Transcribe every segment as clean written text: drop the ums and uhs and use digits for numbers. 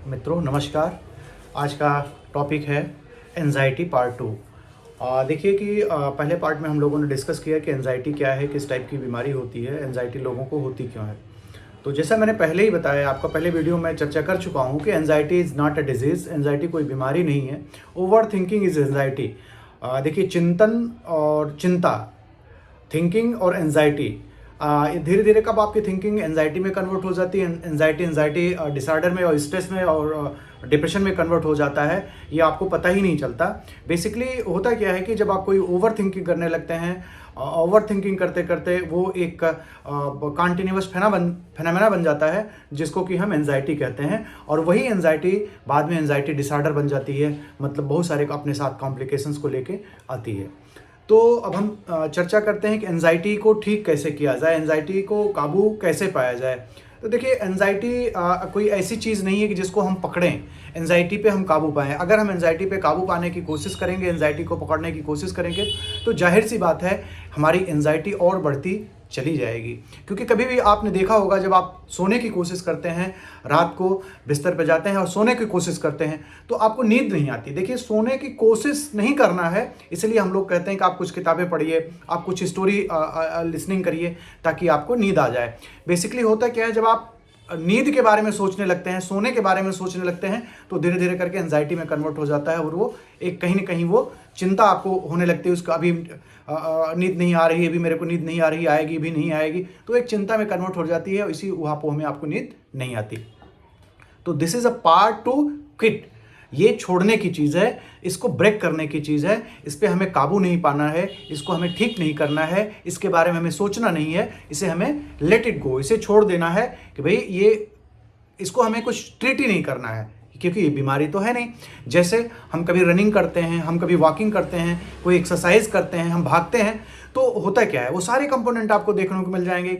मित्रों नमस्कार। आज का टॉपिक है एंजाइटी पार्ट 2। देखिए कि पहले पार्ट में हम लोगों ने डिस्कस किया कि एंजाइटी क्या है, किस टाइप की बीमारी होती है, एंजाइटी लोगों को होती क्यों है। तो जैसा मैंने पहले ही बताया, आपका पहले वीडियो में चर्चा कर चुका हूँ कि anxiety is not a disease. Anxiety कोई बीमारी नहीं है। Over thinking is anxiety. देखिए, चिंतन और चिंता, थिंकिंग और एंजाइटी, धीरे धीरे कब आपकी थिंकिंग एंजाइटी में कन्वर्ट हो जाती है, एंजाइटी डिसऑर्डर में और स्ट्रेस में और डिप्रेशन में कन्वर्ट हो जाता है, ये आपको पता ही नहीं चलता। बेसिकली होता क्या है कि जब आप कोई ओवर थिंकिंग करने लगते हैं, ओवर थिंकिंग करते करते वो एक कॉन्टिन्यूस फेनामेना बन जाता है, जिसको कि हम एंजाइटी कहते हैं। और वही एंजाइटी बाद में एंजाइटी डिसऑर्डर बन जाती है, मतलब बहुत सारे अपने साथ कॉम्प्लिकेशंस को लेके आती है। तो अब हम चर्चा करते हैं कि एंजाइटी को ठीक कैसे किया जाए, एंजाइटी को काबू कैसे पाया जाए। तो देखिए, एंजाइटी कोई ऐसी चीज़ नहीं है कि जिसको हम पकड़ें, एंजाइटी पे हम काबू पाएँ। अगर हम एंजाइटी पे काबू पाने की कोशिश करेंगे, एंजाइटी को पकड़ने की कोशिश करेंगे, तो जाहिर सी बात है हमारी एंजाइटी और बढ़ती चली जाएगी। क्योंकि कभी भी आपने देखा होगा, जब आप सोने की कोशिश करते हैं, रात को बिस्तर पे जाते हैं और सोने की कोशिश करते हैं, तो आपको नींद नहीं आती। देखिए, सोने की कोशिश नहीं करना है, इसलिए हम लोग कहते हैं कि आप कुछ किताबें पढ़िए, आप कुछ स्टोरी लिसनिंग करिए, ताकि आपको नींद आ जाए। बेसिकली होता क्या है, जब आप नींद के बारे में सोचने लगते हैं, सोने के बारे में सोचने लगते हैं, तो धीरे धीरे करके एंजाइटी में कन्वर्ट हो जाता है और वो एक कहीं ना कहीं वो चिंता आपको होने लगती है। उसका अभी नींद नहीं आ रही है, अभी मेरे को नींद नहीं आ रही, आएगी भी नहीं आएगी, तो एक चिंता में कन्वर्ट हो जाती है और इसी ऊहापोह में आपको नींद नहीं आती। तो this is a part two quit. ये छोड़ने की चीज़ है, इसको ब्रेक करने की चीज़ है, इस पर हमें काबू नहीं पाना है, इसको हमें ठीक नहीं करना है, इसके बारे में हमें सोचना नहीं है, इसे हमें लेट इट गो, इसे छोड़ देना है कि भाई ये इसको हमें कुछ ट्रीट ही नहीं करना है, क्योंकि ये बीमारी तो है नहीं। जैसे हम कभी रनिंग करते हैं, हम कभी वॉकिंग करते हैं, कोई एक्सरसाइज करते हैं, हम भागते हैं, तो होता क्या है, वो सारे कंपोनेंट आपको देखने को मिल जाएंगे।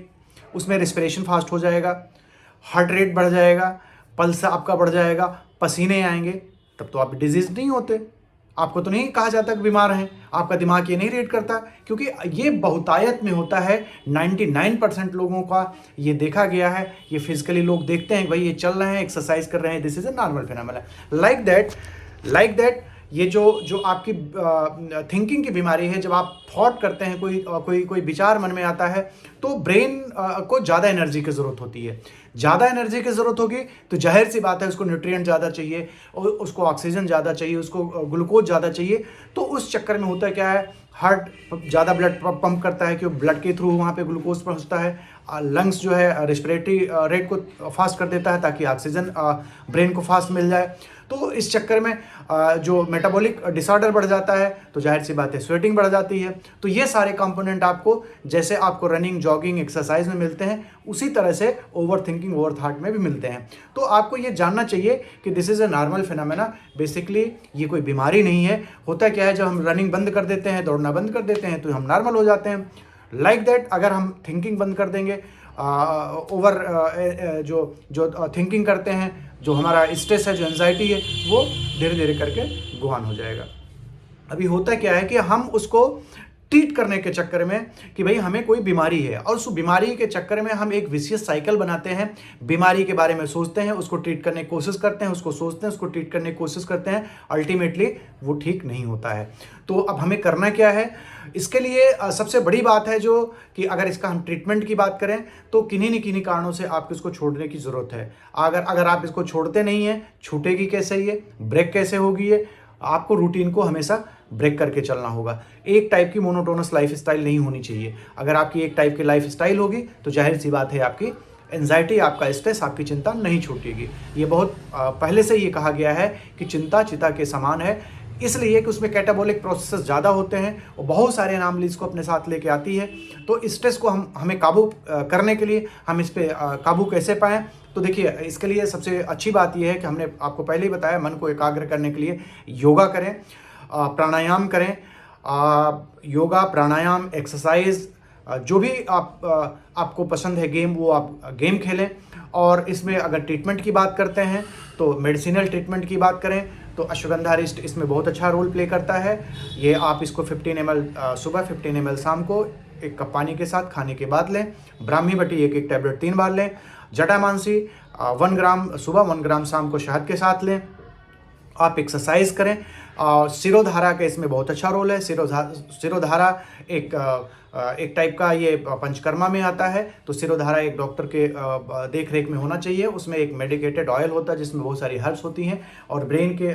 उसमें रेस्पिरेशन फास्ट हो जाएगा, हार्ट रेट बढ़ जाएगा, पल्स आपका बढ़ जाएगा, पसीने आएंगे, तब तो आप डिजीज नहीं होते। आपको तो नहीं कहा जाता कि बीमार हैं, आपका दिमाग ये नहीं रेट करता, क्योंकि ये बहुतायत में होता है। 99% लोगों का ये देखा गया है। ये फिजिकली लोग देखते हैं, भाई ये चल रहे हैं, एक्सरसाइज कर रहे हैं, this is a normal phenomena. Like that ये जो आपकी थिंकिंग की बीमारी है, जब आप थॉट करते हैं, कोई विचार मन में आता है, तो ब्रेन को ज़्यादा एनर्जी की ज़रूरत होती है। ज़्यादा एनर्जी की ज़रूरत होगी तो जाहिर सी बात है उसको न्यूट्रिएंट ज़्यादा चाहिए, और उसको ऑक्सीजन ज़्यादा चाहिए, उसको ग्लूकोज ज़्यादा चाहिए। तो उस चक्कर में होता क्या है, हार्ट ज़्यादा ब्लड पंप करता है, क्योंकि ब्लड के थ्रू वहाँ पे ग्लूकोज पहुँचता है। लंग्स जो है रेस्पिरेटरी रेट को फास्ट कर देता है, ताकि ऑक्सीजन ब्रेन को फास्ट मिल जाए। तो इस चक्कर में जो मेटाबॉलिक डिसऑर्डर बढ़ जाता है, तो जाहिर सी बात है स्वेटिंग बढ़ जाती है। तो ये सारे कंपोनेंट आपको, जैसे आपको रनिंग, जॉगिंग, एक्सरसाइज में मिलते हैं, उसी तरह से ओवर थिंकिंग, ओवर थॉट में भी मिलते हैं। तो आपको ये जानना चाहिए कि this is a normal phenomena. Basically ये कोई बीमारी नहीं है। होता क्या है, जब हम रनिंग बंद कर देते हैं, दौड़ना बंद कर देते हैं, तो हम नॉर्मल हो जाते हैं। लाइक दैट, अगर हम थिंकिंग बंद कर देंगे, जो थिंकिंग करते हैं, जो हमारा स्ट्रेस है, जो एंजाइटी है, वो धीरे धीरे करके गुहान हो जाएगा। अभी होता क्या है कि हम उसको ट्रीट करने के चक्कर में कि भाई हमें कोई बीमारी है, और उस बीमारी के चक्कर में हम एक विशियस साइकिल बनाते हैं। बीमारी के बारे में सोचते हैं, उसको ट्रीट करने की कोशिश करते हैं, उसको सोचते हैं, उसको ट्रीट करने की कोशिश करते हैं, अल्टीमेटली वो ठीक नहीं होता है। तो अब हमें करना क्या है, इसके लिए सबसे बड़ी बात है जो कि अगर इसका हम ट्रीटमेंट की बात करें, तो किन्हीं न किन्हीं कारणों से आपको इसको छोड़ने की ज़रूरत है। अगर आप इसको छोड़ते नहीं हैं, छूटेगी कैसे ये, ब्रेक कैसे होगी ये, आपको रूटीन को हमेशा ब्रेक करके चलना होगा। एक टाइप की मोनोटोनस लाइफ स्टाइल नहीं होनी चाहिए। अगर आपकी एक टाइप की लाइफ स्टाइल होगी, तो जाहिर सी बात है आपकी एंजाइटी, आपका स्ट्रेस, आपकी चिंता नहीं छूटेगी। ये बहुत पहले से ये कहा गया है कि चिंता चिता के समान है, इसलिए कि उसमें कैटाबॉलिक प्रोसेस ज़्यादा होते हैं और बहुत सारे एनामलीज को अपने साथ लेके आती है। तो स्ट्रेस को हमें काबू करने के लिए हम इस पर काबू कैसे पाएँ, तो देखिए, इसके लिए सबसे अच्छी बात यह है कि हमने आपको पहले ही बताया, मन को एकाग्र करने के लिए योगा करें, प्राणायाम करें। योगा, प्राणायाम, एक्सरसाइज, जो भी आपको पसंद है गेम, वो आप गेम खेलें। और इसमें अगर ट्रीटमेंट की बात करते हैं, तो मेडिसिनल ट्रीटमेंट की बात करें, तो अश्वगंधा रिस्ट इसमें बहुत अच्छा रोल प्ले करता है। ये आप इसको 15 ml सुबह, 15 ml शाम को 1 कप पानी के साथ खाने के बाद लें। ब्राह्मी बटी 1 टैबलेट 3 बार लें। जटामांसी 1 ग्राम सुबह 1 ग्राम शाम को शहद के साथ लें। आप एक्सरसाइज करें। सिरोधारा का इसमें बहुत अच्छा रोल है। सिरोधारा एक टाइप का ये पंचकर्मा में आता है। तो सिरोधारा एक डॉक्टर के देख रेख में होना चाहिए। उसमें एक मेडिकेटेड ऑयल होता है जिसमें बहुत सारी हर्ब्स होती हैं, और ब्रेन के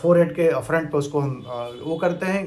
फोरहेड के फ्रंट पे उसको हम वो करते हैं,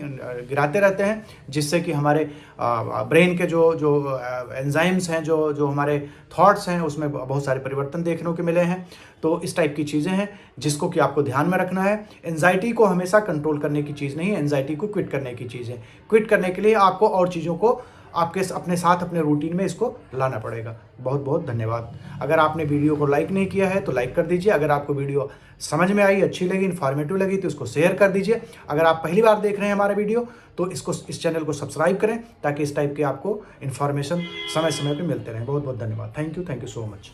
गिराते रहते हैं, जिससे कि हमारे ब्रेन के जो जो एंजाइम्स हैं, जो हमारे थॉट्स हैं, उसमें बहुत सारे परिवर्तन देखने को मिले हैं। तो इस टाइप की चीज़ें हैं जिसको कि आपको ध्यान में रखना है। एंजाइटी को हमेशा कंट्रोल करने की चीज़ नहीं है, एंजाइटी को क्विट करने की चीज़ है। क्विट करने के लिए आपको और चीज़ों को आपके अपने साथ अपने रूटीन में इसको लाना पड़ेगा। बहुत बहुत धन्यवाद। अगर आपने वीडियो को लाइक नहीं किया है तो लाइक कर दीजिए। अगर आपको वीडियो समझ में आई, अच्छी लगी, इन्फॉर्मेटिव लगी तो इसको शेयर कर दीजिए। अगर आप पहली बार देख रहे हैं हमारा वीडियो तो इस चैनल को सब्सक्राइब करें, ताकि इस टाइप के आपको इन्फॉर्मेशन समय समय पर मिलते रहें। बहुत बहुत धन्यवाद। Thank you so much.